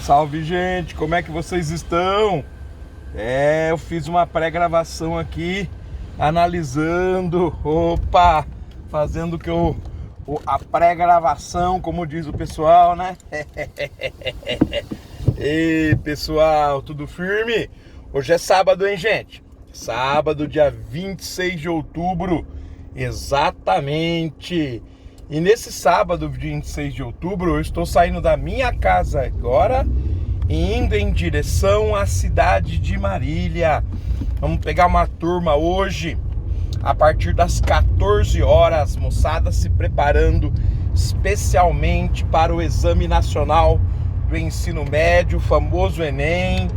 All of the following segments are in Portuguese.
Salve, gente, como é que vocês estão? Eu fiz uma pré-gravação aqui, analisando, fazendo a pré-gravação, como diz o pessoal, né? Ei, pessoal, tudo firme? Hoje é sábado, hein, gente? Sábado, dia 26 de outubro, exatamente. E nesse sábado, 26 de outubro, eu estou saindo da minha casa agora e indo em direção à cidade de Marília. Vamos pegar uma turma hoje, a partir das 14 horas, moçada se preparando especialmente para o Exame Nacional do Ensino Médio, o famoso Enem,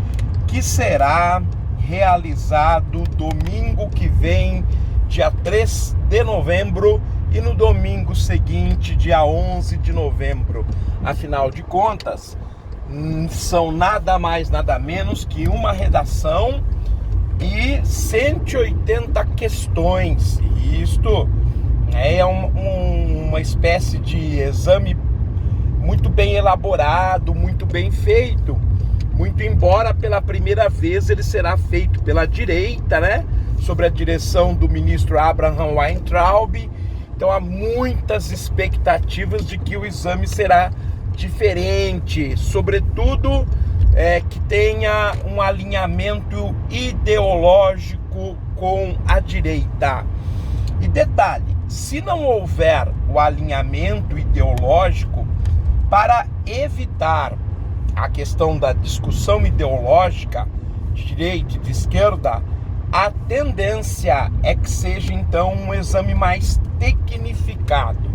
que será realizado domingo que vem, dia 3 de novembro, e no domingo seguinte, dia 11 de novembro. Afinal de contas, são nada mais, nada menos que uma redação e 180 questões. Isto é uma espécie de exame muito bem elaborado, muito bem feito. Muito embora pela primeira vez ele será feito pela direita, né? Sob a direção do ministro Abraham Weintraub. Então há muitas expectativas de que o exame será diferente, sobretudo que tenha um alinhamento ideológico com a direita. E detalhe, se não houver o alinhamento ideológico, para evitar a questão da discussão ideológica de direita e de esquerda, a tendência é que seja então um exame mais tecnificado,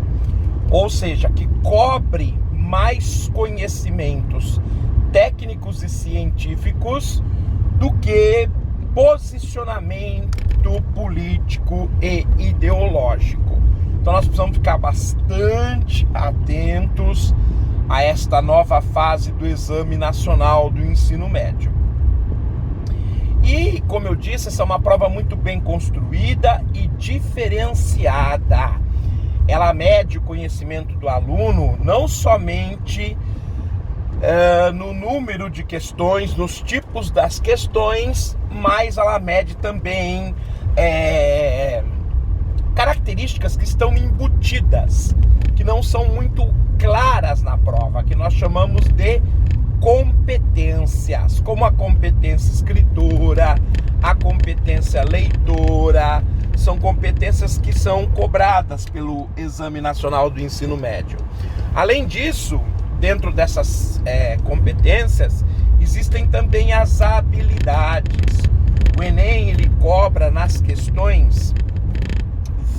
ou seja, que cobre mais conhecimentos técnicos e científicos do que posicionamento político e ideológico. Então nós precisamos ficar bastante atentos a esta nova fase do Exame Nacional do Ensino Médio. E, como eu disse, essa é uma prova muito bem construída e diferenciada. Ela mede o conhecimento do aluno não somente no número de questões, nos tipos das questões, mas ela mede também características que estão embutidas, que não são muito claras na prova, que nós chamamos de competências, como a competência escritora, a competência leitora. São competências que são cobradas pelo Exame Nacional do Ensino Médio. Além disso, dentro dessas competências, existem também as habilidades. O Enem, ele cobra nas questões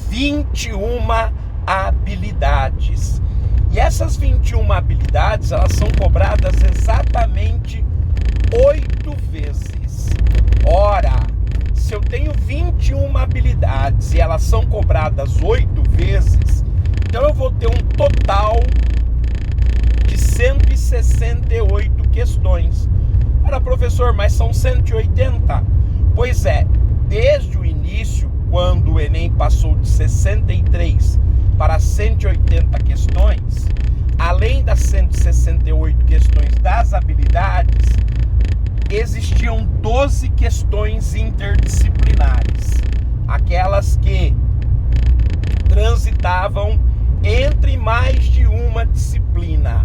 21 habilidades. E essas 21 habilidades, elas são cobradas exatamente 8 vezes. Ora, se eu tenho 21 habilidades e elas são cobradas 8 vezes, então eu vou ter um total de 168 questões. Ora, professor, mas são 180? Pois é, desde o início, quando o Enem passou de 63 para 180 questões, além das 168 questões das habilidades, existiam 12 questões interdisciplinares, aquelas que transitavam entre mais de uma disciplina.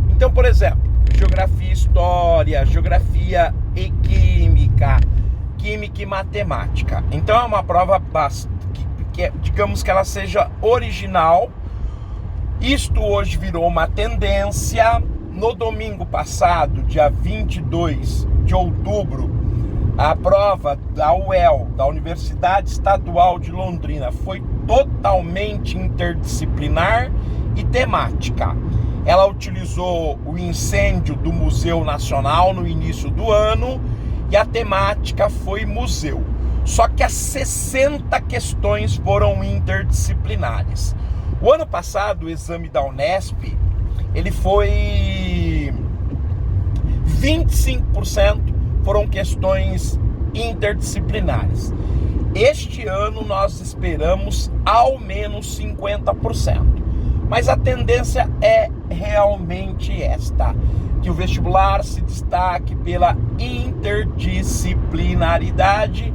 Então, por exemplo, geografia e história, geografia e química, química e matemática. Então é uma prova digamos que ela seja original. Isto hoje virou uma tendência. No domingo passado, dia 22 de outubro, a prova da UEL, da Universidade Estadual de Londrina, foi totalmente interdisciplinar e temática. Ela utilizou o incêndio do Museu Nacional no início do ano e a temática foi museu. Só que as 60 questões foram interdisciplinares. O ano passado, o exame da Unesp, ele foi 25% foram questões interdisciplinares. Este ano nós esperamos ao menos 50%. Mas a tendência é realmente esta, que o vestibular se destaque pela interdisciplinaridade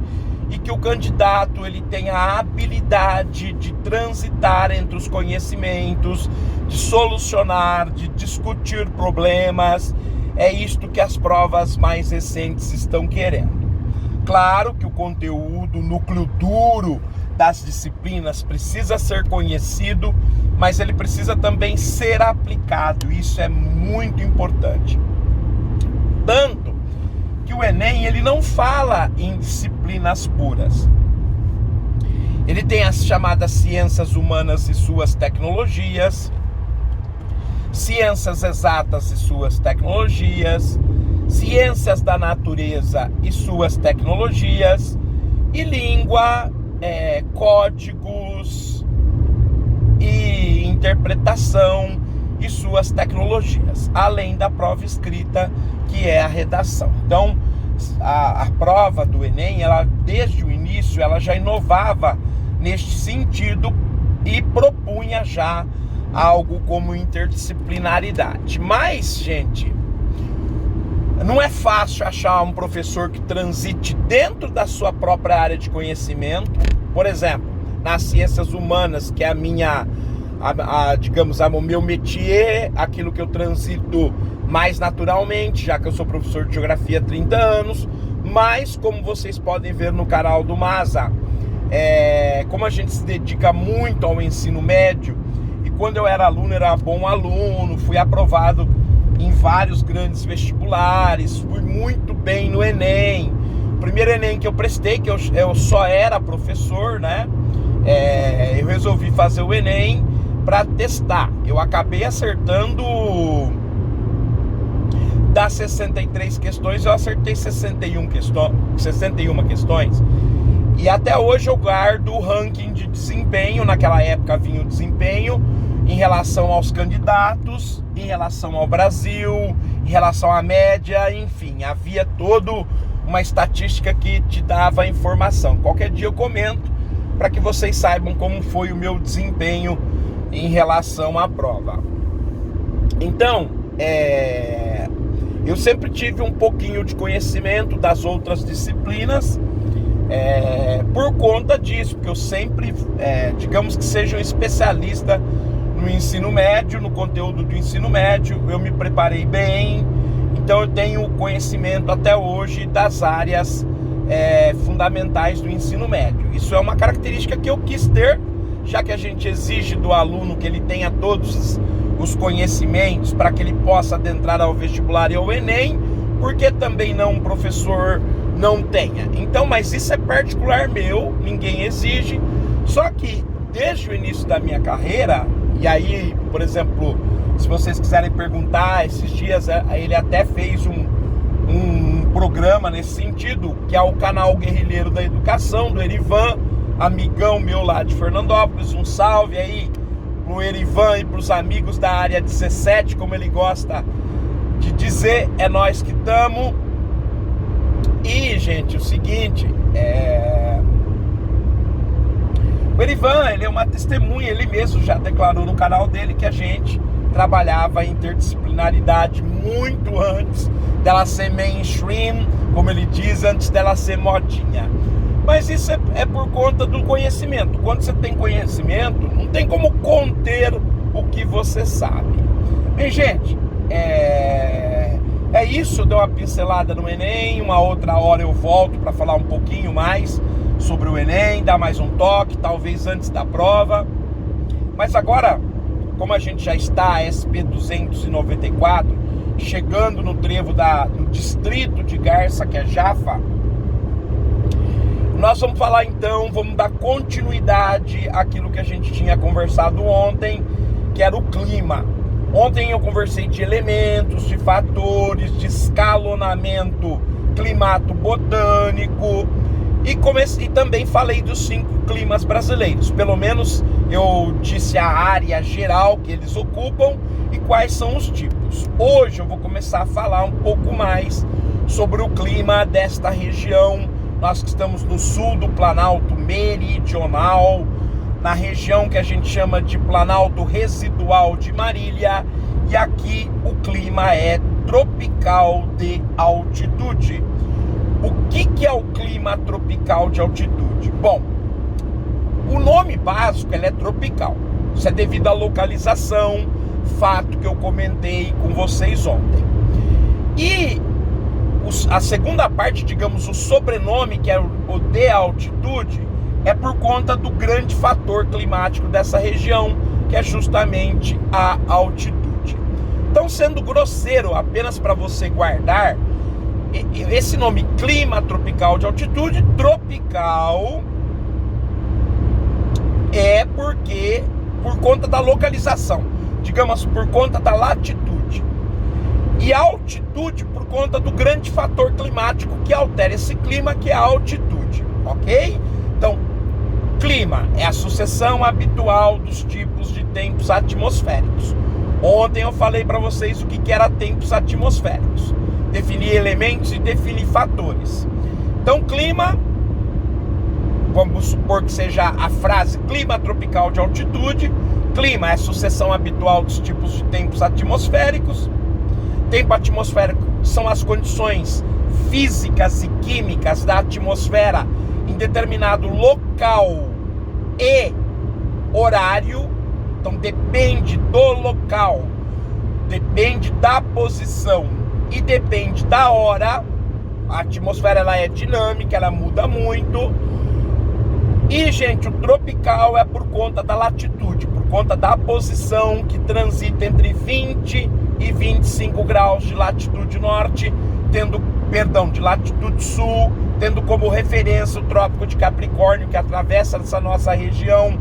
e que o candidato ele tenha a habilidade de transitar entre os conhecimentos, de solucionar, de discutir problemas. É isto que as provas mais recentes estão querendo. Claro que o conteúdo, o núcleo duro das disciplinas precisa ser conhecido, mas ele precisa também ser aplicado. Isso é muito importante. Tanto que o Enem ele não fala em disciplinas puras. Ele tem as chamadas ciências humanas e suas tecnologias, ciências exatas e suas tecnologias, ciências da natureza e suas tecnologias, e língua, códigos e interpretação e suas tecnologias, além da prova escrita, que é a redação. Então, a prova do Enem, ela, desde o início, ela já inovava neste sentido e propunha já algo como interdisciplinaridade. Mas, gente, não é fácil achar um professor que transite dentro da sua própria área de conhecimento. Por exemplo, nas ciências humanas, que é digamos, o meu métier, aquilo que eu transito mais naturalmente, já que eu sou professor de geografia há 30 anos, mas como vocês podem ver no canal do Masa, como a gente se dedica muito ao ensino médio, e quando eu era aluno, era bom aluno, fui aprovado em vários grandes vestibulares, fui muito bem no Enem. O primeiro Enem que eu prestei, que eu só era professor, né? Eu resolvi fazer o Enem para testar. Eu acabei acertando das 63 questões, eu acertei 61 questões. E até hoje eu guardo o ranking de desempenho. Naquela época vinha o desempenho em relação aos candidatos, em relação ao Brasil, em relação à média, enfim, havia toda uma estatística que te dava a informação. Qualquer dia eu comento para que vocês saibam como foi o meu desempenho em relação à prova. Então, eu sempre tive um pouquinho de conhecimento das outras disciplinas, por conta disso, porque eu sempre, digamos que seja um especialista no ensino médio, no conteúdo do ensino médio, eu me preparei bem, então eu tenho conhecimento até hoje das áreas fundamentais do ensino médio. Isso é uma característica que eu quis ter, já que a gente exige do aluno que ele tenha todos os conhecimentos para que ele possa adentrar ao vestibular e ao Enem, porque também não um professor não tenha. Então, mas isso é particular meu, ninguém exige, só que desde o início da minha carreira, e aí, por exemplo, se vocês quiserem perguntar, esses dias ele até fez um programa nesse sentido, que é o canal Guerrilheiro da Educação, do Erivan, amigão meu lá de Fernandópolis. Um salve aí pro Erivan e pros amigos da área 17, como ele gosta de dizer, é nós que estamos. E, gente, o seguinte, o Erivan, ele é uma testemunha, ele mesmo já declarou no canal dele que a gente trabalhava a interdisciplinaridade muito antes dela ser mainstream, como ele diz, antes dela ser modinha. Mas isso é por conta do conhecimento. Quando você tem conhecimento, não tem como conter o que você sabe. Bem, gente, isso, deu uma pincelada no Enem. Uma outra hora eu volto para falar um pouquinho mais sobre o Enem, dar mais um toque, talvez antes da prova. Mas agora, como a gente já está a SP 294, chegando no trevo do distrito de Garça, que é Jafa, nós vamos falar então, vamos dar continuidade àquilo que a gente tinha conversado ontem, que era o clima. Ontem eu conversei de elementos, de fatores, de escalonamento climato-botânico e também falei dos 5 climas brasileiros. Pelo menos eu disse a área geral que eles ocupam e quais são os tipos. Hoje eu vou começar a falar um pouco mais sobre o clima desta região. Nós que estamos no sul do Planalto Meridional, na região que a gente chama de Planalto Residual de Marília, e aqui o clima é tropical de altitude. O que é o clima tropical de altitude? Bom, o nome básico ele é tropical. Isso é devido à localização, fato que eu comentei com vocês ontem. E a segunda parte, digamos, o sobrenome, que é o de altitude, é por conta do grande fator climático dessa região, que é justamente a altitude. Então, sendo grosseiro, apenas para você guardar, esse nome clima tropical de altitude, tropical, é porque por conta da localização, digamos, por conta da latitude. E altitude por conta do grande fator climático que altera esse clima, que é a altitude, ok? Então, clima é a sucessão habitual dos tipos de tempos atmosféricos. Ontem eu falei para vocês o que era tempos atmosféricos. Defini elementos e defini fatores. Então, clima, vamos supor que seja a frase clima tropical de altitude. Clima é a sucessão habitual dos tipos de tempos atmosféricos. Tempo atmosférico são as condições físicas e químicas da atmosfera em determinado local e horário. Então depende do local, depende da posição e depende da hora. A atmosfera ela é dinâmica, ela muda muito. E, gente, o tropical é por conta da latitude, por conta da posição que transita entre 20 e 25 graus de latitude norte, de latitude sul, tendo como referência o Trópico de Capricórnio, que atravessa essa nossa região.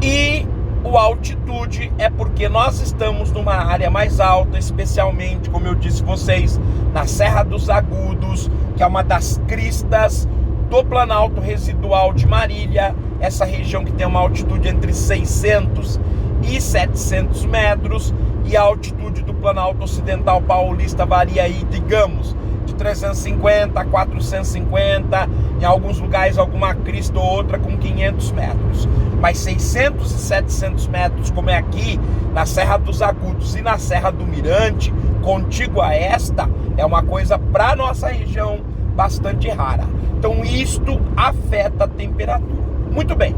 E o altitude é porque nós estamos numa área mais alta, especialmente, como eu disse vocês, na Serra dos Agudos, que é uma das cristas do Planalto Residual de Marília, essa região que tem uma altitude entre 600 e 700 metros, e a altitude do Planalto Ocidental Paulista varia aí, digamos, de 350 a 450, em alguns lugares alguma crista ou outra com 500 metros. Mas 600 e 700 metros, como é aqui na Serra dos Agudos e na Serra do Mirante, contígua a esta, é uma coisa para nossa região bastante rara. Então isto afeta a temperatura. Muito bem.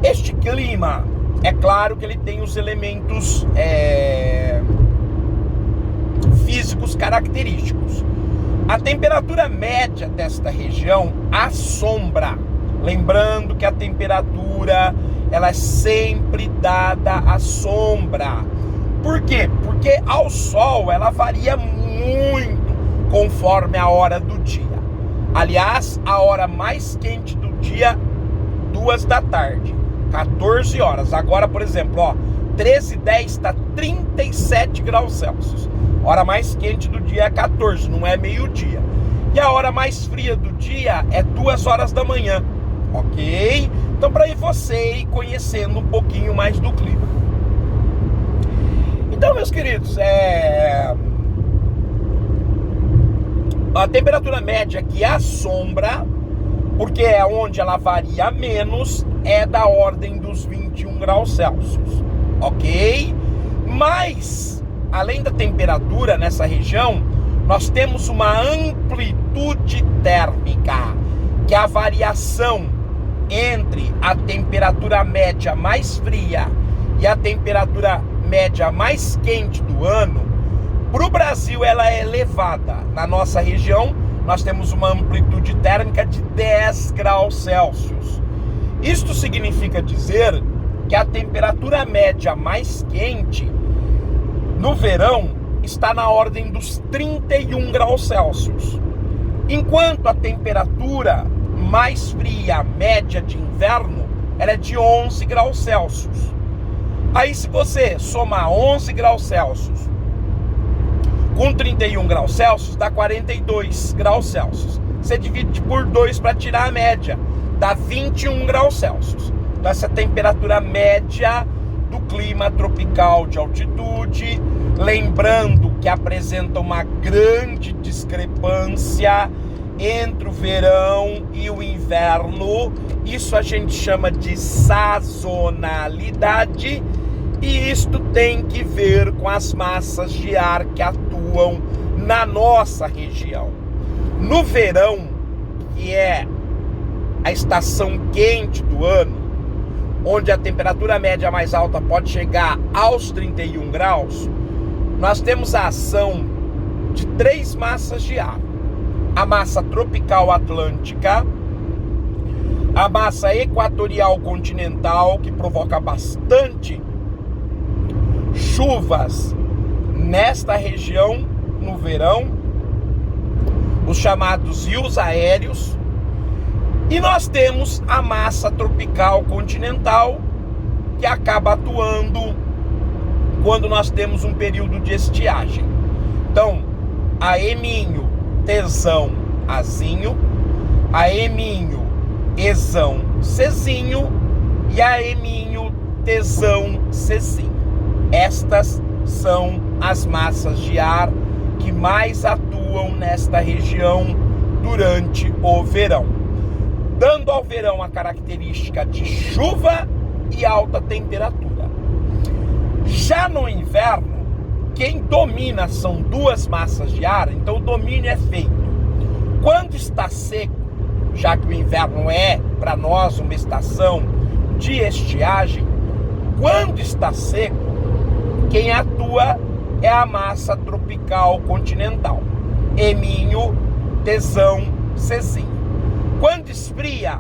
Este clima, é claro que ele tem os elementos físicos característicos. A temperatura média desta região assombra. Lembrando que a temperatura ela é sempre dada à sombra. Por quê? Porque ao sol ela varia muito conforme a hora do dia. Aliás, a hora mais quente do dia, 2 da tarde, 14 horas. Agora, por exemplo, 13h10 está 37 graus Celsius. A hora mais quente do dia é 14, não é meio-dia. E a hora mais fria do dia é 2 horas da manhã, ok? Então, para você ir conhecendo um pouquinho mais do clima. Então, meus queridos, a temperatura média que assombra, porque é onde ela varia menos, é da ordem dos 21 graus Celsius, ok? Mas, além da temperatura nessa região, nós temos uma amplitude térmica, que é a variação entre a temperatura média mais fria e a temperatura média mais quente do ano. Para o Brasil ela é elevada. Na nossa região nós temos uma amplitude térmica de 10 graus Celsius. Isto significa dizer que a temperatura média mais quente no verão está na ordem dos 31 graus Celsius, enquanto a temperatura mais fria média de inverno ela é de 11 graus Celsius. Aí se você somar 11 graus Celsius com 31 graus Celsius, dá 42 graus Celsius. Você divide por 2 para tirar a média, dá 21 graus Celsius. Então essa é a temperatura média do clima tropical de altitude. Lembrando que apresenta uma grande discrepância entre o verão e o inverno. Isso a gente chama de sazonalidade. E isto tem que ver com as massas de ar que atuam na nossa região. No verão, que é a estação quente do ano, onde a temperatura média mais alta pode chegar aos 31 graus, nós temos a ação de 3 massas de ar. A massa tropical atlântica, a massa equatorial continental, que provoca bastante chuvas nesta região no verão, os chamados rios aéreos, e nós temos a massa tropical continental, que acaba atuando quando nós temos um período de estiagem. Então, a Eminho, Tesão, Azinho, a Eminho, Ezão, Cezinho e a Eminho, Tesão, Cezinho. Estas são as massas de ar que mais atuam nesta região durante o verão, dando ao verão a característica de chuva e alta temperatura. Já no inverno, quem domina são 2 massas de ar, então o domínio é feito quando está seco, já que o inverno é para nós uma estação de estiagem. Quando está seco, quem atua é a massa tropical continental, Eminho, Tesão, Cezinho. Quando esfria,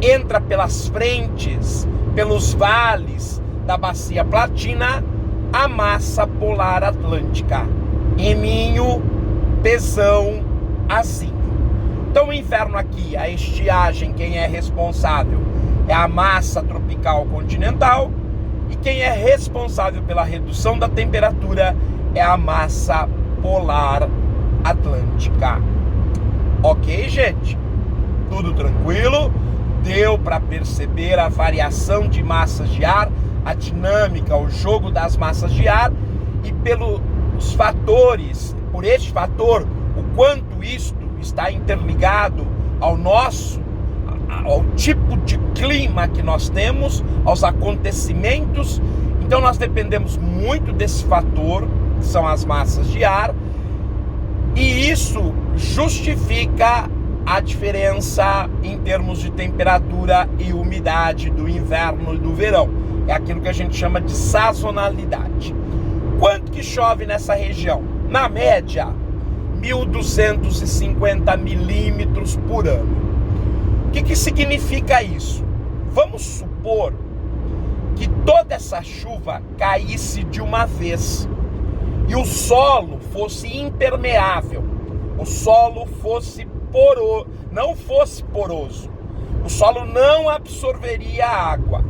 entra pelas frentes, pelos vales da bacia platina, a massa polar atlântica, Eminho, Tesão, Azinho. Então o inverno aqui, a estiagem, quem é responsável é a massa tropical continental, e quem é responsável pela redução da temperatura é a massa polar atlântica. Ok, gente? Tudo tranquilo? Deu para perceber a variação de massas de ar, a dinâmica, o jogo das massas de ar, e pelos fatores, por este fator, o quanto isto está interligado ao tipo de clima que nós temos, aos acontecimentos. Então nós dependemos muito desse fator, que são as massas de ar, e isso justifica a diferença em termos de temperatura e umidade do inverno e do verão. É aquilo que a gente chama de sazonalidade. Quanto que chove nessa região? Na média, 1.250 milímetros por ano. O que significa isso? Vamos supor que toda essa chuva caísse de uma vez e o solo fosse impermeável, o solo não fosse poroso, o solo não absorveria a água.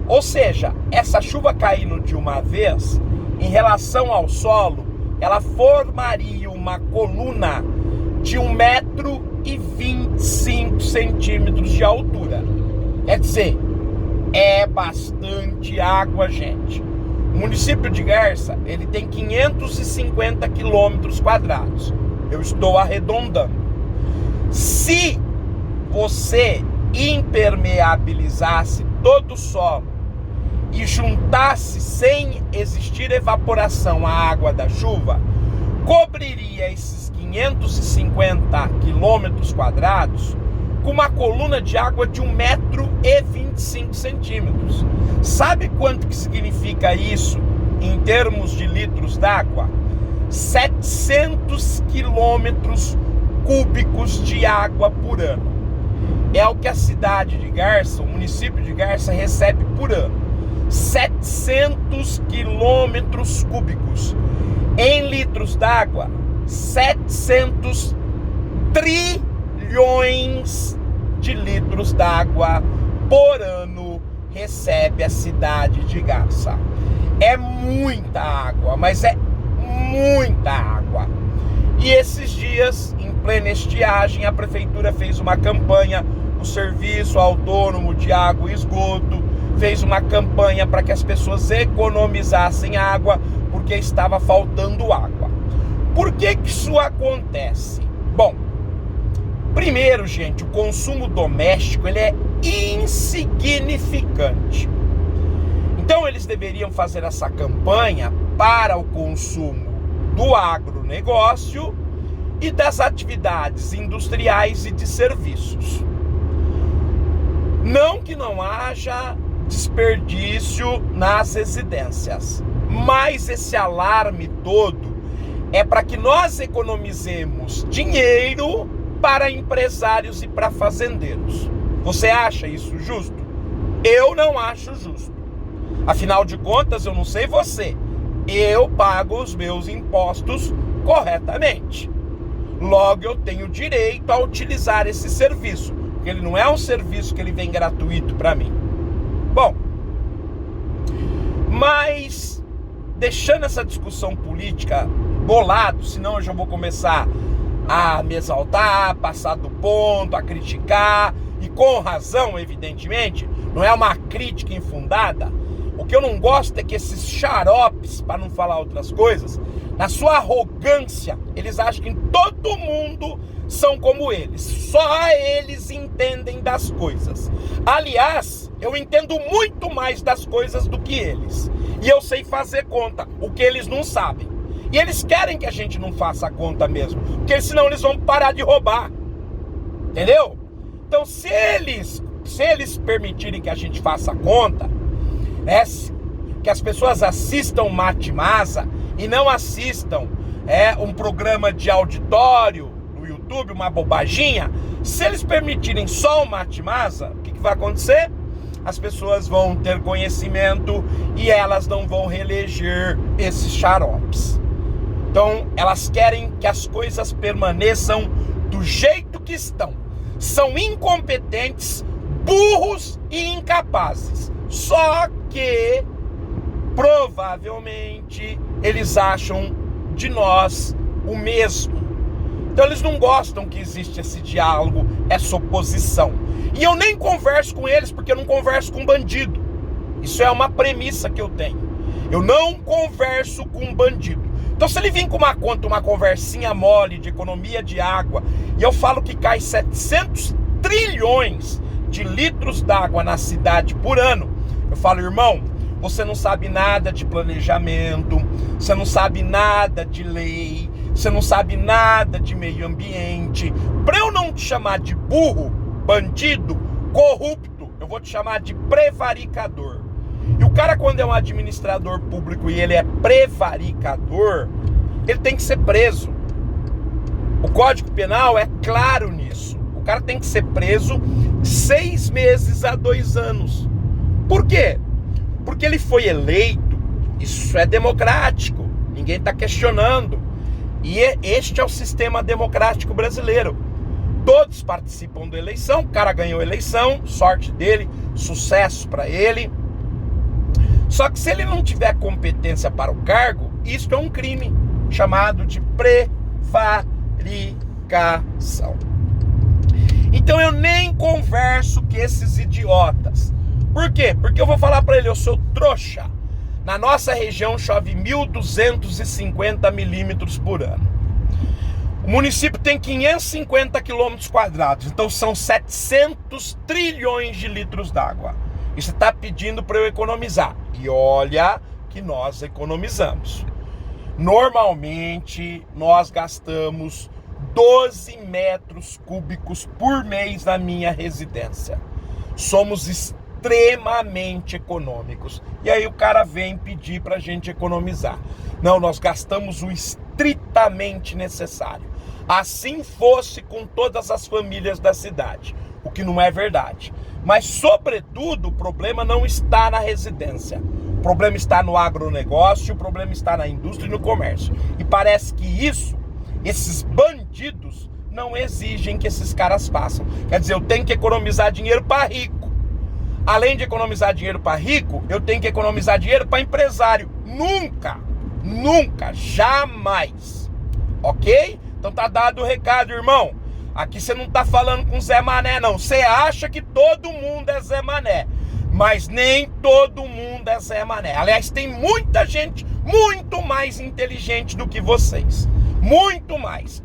Ou seja, essa chuva caindo de uma vez, em relação ao solo, ela formaria uma coluna de 1,25 m de altura. Quer dizer, é bastante água, gente. O município de Garça, ele tem 550 quilômetros quadrados. Eu estou arredondando. Se você impermeabilizasse todo o solo e juntasse, sem existir evaporação, a água da chuva, cobriria esses 550 quilômetros quadrados com uma coluna de água de 1,25 m. Sabe quanto que significa isso em termos de litros d'água? 700 quilômetros cúbicos de água por ano. É o que a cidade de Garça, o município de Garça, recebe por ano. 700 quilômetros cúbicos. Em litros d'água, 700 trilhões de litros d'água por ano recebe a cidade de Garça. É muita água, mas é muita água. E esses dias, em plena estiagem, a prefeitura fez uma campanha, o Serviço Autônomo de Água e Esgoto fez uma campanha para que as pessoas economizassem água, porque estava faltando água. Por que isso acontece? Bom, primeiro, gente, o consumo doméstico ele é insignificante. Então eles deveriam fazer essa campanha para o consumo do agronegócio e das atividades industriais e de serviços. Não que não haja desperdício nas residências, mas esse alarme todo é para que nós economizemos dinheiro para empresários e para fazendeiros. Você acha isso justo? Eu não acho justo. Afinal de contas, eu não sei você, eu pago os meus impostos corretamente. Logo, eu tenho direito a utilizar esse serviço, porque ele não é um serviço que ele vem gratuito para mim. Bom, mas deixando essa discussão política bolado, senão eu já vou começar a me exaltar, a passar do ponto, a criticar, e com razão, evidentemente, não é uma crítica infundada. O que eu não gosto é que esses xaropes, para não falar outras coisas, na sua arrogância, eles acham que todo mundo são como eles. Só eles entendem das coisas. Aliás, eu entendo muito mais das coisas do que eles. E eu sei fazer conta, o que eles não sabem. E eles querem que a gente não faça conta mesmo, porque senão eles vão parar de roubar. Entendeu? Então, se eles permitirem que a gente faça conta, que as pessoas assistam Matemasa e não assistam um programa de auditório no YouTube, uma bobaginha, se eles permitirem só o Matemasa, o que vai acontecer? As pessoas vão ter conhecimento e elas não vão reeleger esses xaropes. Então, elas querem que as coisas permaneçam do jeito que estão. São incompetentes, burros e incapazes. Só que, provavelmente, eles acham de nós o mesmo. Então, eles não gostam que existe esse diálogo, essa oposição. E eu nem converso com eles, porque eu não converso com bandido. Isso é uma premissa que eu tenho. Eu não converso com bandido. Então, se ele vir com uma conversinha mole de economia de água, e eu falo que cai 700 trilhões de litros d'água na cidade por ano, eu falo, irmão, você não sabe nada de planejamento, você não sabe nada de lei, você não sabe nada de meio ambiente. Para eu não te chamar de burro, bandido, corrupto, eu vou te chamar de prevaricador. E o cara, quando é um administrador público e ele é prevaricador, ele tem que ser preso. O Código Penal é claro nisso. O cara tem que ser preso 6 meses a 2 anos. Por quê? Porque ele foi eleito, isso é democrático, ninguém está questionando. E este é o sistema democrático brasileiro. Todos participam da eleição, o cara ganhou a eleição, sorte dele, sucesso para ele. Só que se ele não tiver competência para o cargo, isso é um crime chamado de prevaricação. Então eu nem converso com esses idiotas. Por quê? Porque eu vou falar para ele, eu sou trouxa. Na nossa região chove 1.250 milímetros por ano. O município tem 550 quilômetros quadrados, então são 700 trilhões de litros d'água. E você está pedindo para eu economizar. E olha que nós economizamos. Normalmente, nós gastamos 12 metros cúbicos por mês na minha residência. Somos extremamente econômicos. E aí o cara vem pedir para a gente economizar. Não, nós gastamos o estritamente necessário. Assim fosse com todas as famílias da cidade. O que não é verdade. Mas, sobretudo, o problema não está na residência. O problema está no agronegócio, o problema está na indústria e no comércio. E parece que esses bandidos, não exigem que esses caras façam. Quer dizer, eu tenho que economizar dinheiro para rico. Além de economizar dinheiro para rico, eu tenho que economizar dinheiro para empresário. Nunca, jamais. Ok? Então tá dado o recado, irmão. Aqui você não tá falando com Zé Mané, não. Você acha que todo mundo é Zé Mané. Mas nem todo mundo é Zé Mané. Aliás, tem muita gente muito mais inteligente do que vocês. Muito mais.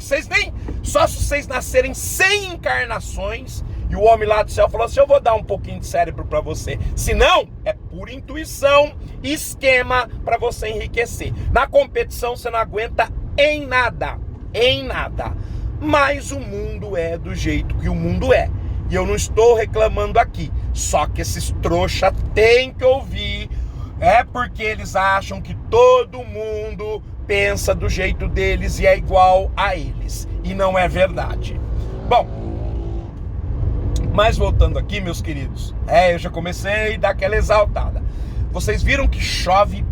Só se vocês nascerem 100 encarnações E o homem lá do céu falou assim: eu vou dar um pouquinho de cérebro para você. Se não, é pura intuição, esquema para você enriquecer. Na competição você não aguenta em nada, em nada. Mas o mundo é do jeito que o mundo é. E eu não estou reclamando aqui. Só que esses trouxa têm que ouvir. É porque eles acham que todo mundo pensa do jeito deles e é igual a eles. E não é verdade. Bom, mas voltando aqui, meus queridos. Eu já comecei a dar aquela exaltada. Vocês viram que chove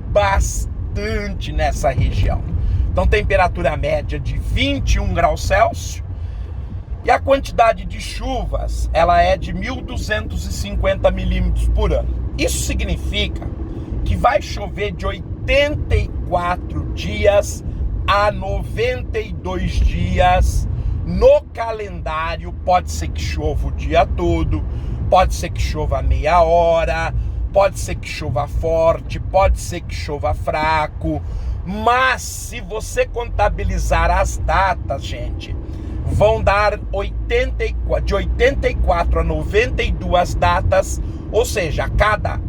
bastante nessa região. Então, temperatura média de 21 graus Celsius. E a quantidade de chuvas, ela é de 1.250 milímetros por ano. Isso significa que vai chover de 84 dias a 92 dias no calendário. Pode ser que chova o dia todo, pode ser que chova meia hora, pode ser que chova forte, pode ser que chova fraco. Mas se você contabilizar as datas, gente, vão dar de 84 a 92 datas, ou seja, a cada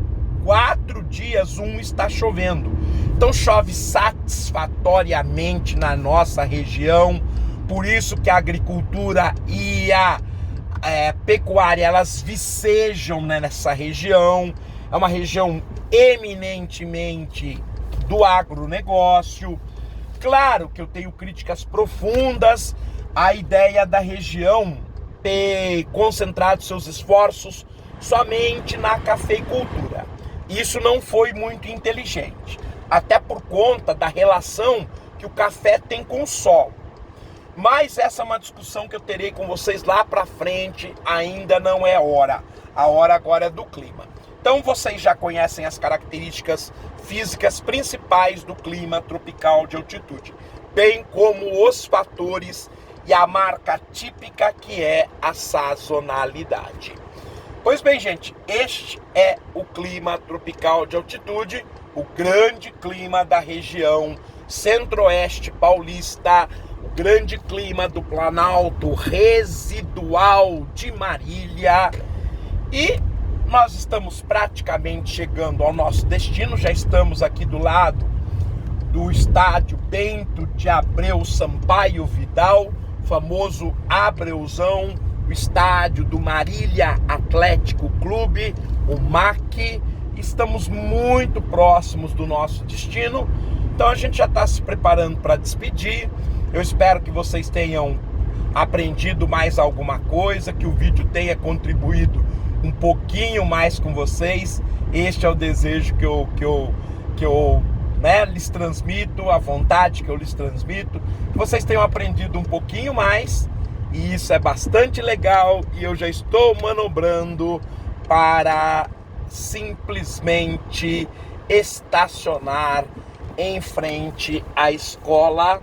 4 dias está chovendo. Então chove satisfatoriamente na nossa região, por isso que a agricultura e a pecuária, elas vicejam, né, nessa região. É uma região eminentemente do agronegócio. Claro que eu tenho críticas profundas à ideia da região ter concentrado seus esforços somente na cafeicultura. Isso não foi muito inteligente, até por conta da relação que o café tem com o solo. Mas essa é uma discussão que eu terei com vocês lá para frente, ainda não é hora. A hora agora é do clima. Então vocês já conhecem as características físicas principais do clima tropical de altitude, bem como os fatores e a marca típica que é a sazonalidade. Pois bem, gente, este é o clima tropical de altitude, o grande clima da região centro-oeste paulista, o grande clima do Planalto Residual de Marília. E nós estamos praticamente chegando ao nosso destino, já estamos aqui do lado do estádio Bento de Abreu Sampaio Vidal, famoso Abreuzão, o estádio do Marília Atlético Clube, o MAC. Estamos muito próximos do nosso destino, então a gente já está se preparando para despedir. Eu espero que vocês tenham aprendido mais alguma coisa, que o vídeo tenha contribuído um pouquinho mais com vocês. Este é o desejo que eu lhes transmito, a vontade que eu lhes transmito, que vocês tenham aprendido um pouquinho mais, e isso é bastante legal. E eu já estou manobrando para simplesmente estacionar em frente à escola.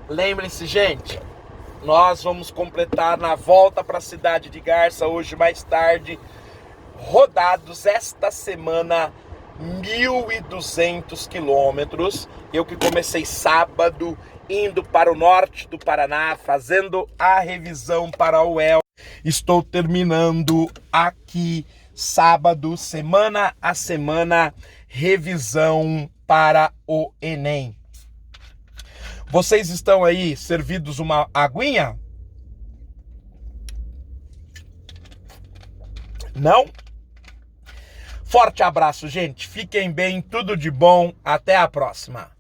Lembre-se, gente, nós vamos completar na volta para a cidade de Garça hoje mais tarde, rodados esta semana 1.200 quilômetros. Eu que comecei sábado indo para o norte do Paraná, fazendo a revisão para o UEL. Estou terminando aqui sábado, semana a semana, revisão para o Enem. Vocês estão aí servidos uma aguinha? Não? Forte abraço, gente. Fiquem bem, tudo de bom. Até a próxima.